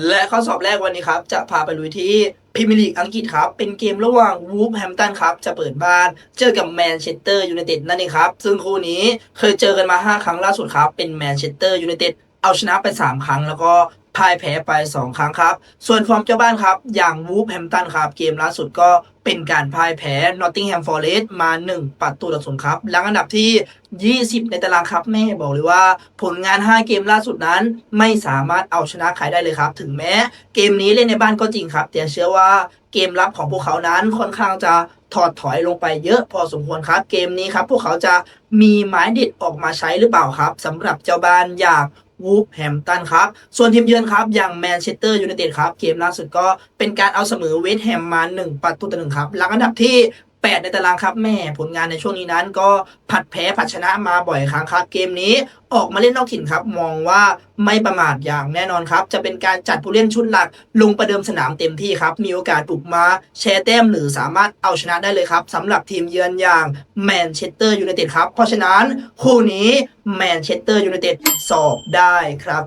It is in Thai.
และข้อสอบแรกวันนี้ครับจะพาไปลุยที่พรีเมียร์ลีกอังกฤษครับเป็นเกมระหว่างวูฟแฮมป์ตันครับจะเปิดบ้านเจอกับแมนเชสเตอร์ยูไนเต็ดนั่นเองครับซึ่งคู่นี้เคยเจอกันมา5ครั้งล่าสุดครับเป็นแมนเชสเตอร์ยูไนเต็ดเอาชนะไป3ครั้งแล้วก็พ่ายแพ้ไป2ครั้งครับส่วนฟอร์มเจ้าบ้านครับอย่างวูฟแฮมป์ตันครับเกมล่าสุดก็เป็นการพ่ายแพ้นอตติงแฮมฟอเรสต์มา1-0ครับหลังอันดับที่20ในตารางครับแม่บอกเลยว่าผลงาน5เกมล่าสุดนั้นไม่สามารถเอาชนะใครได้เลยครับถึงแม้เกมนี้เล่นในบ้านก็จริงครับแต่เชื่อว่าเกมรับของพวกเขานั้นค่อนข้างจะถอดถอยลงไปเยอะพอสมควรครับเกมนี้ครับพวกเขาจะมีไม้เด็ดออกมาใช้หรือเปล่าครับสำหรับเจ้าบ้านอย่างวูฟแฮมป์ตันครับส่วนทีมเยือนครับอย่างแมนเชสเตอร์ยูไนเต็ดครับเกมล่าสุดก็เป็นการเอาเสมอเวสต์แฮมมา1-1ครับหลังอันดับที่8ในตารางครับแม่ผลงานในช่วงนี้นั้นก็ผัดแพ้ผัดชนะมาบ่อยครั้งครับเกมนี้ออกมาเล่นนอกถิ่นครับมองว่าไม่ประมาทอย่างแน่นอนครับจะเป็นการจัดผู้เล่นชุดหลักลงประเดิมสนามเต็มที่ครับมีโอกาสบุกมาแชร์แต้มหรือสามารถเอาชนะได้เลยครับสำหรับทีมเยือนอย่างแมนเชสเตอร์ยูไนเต็ดครับเพราะฉะนั้นคู่นี้แมนเชสเตอร์ยูไนเต็ดสอบได้ครับ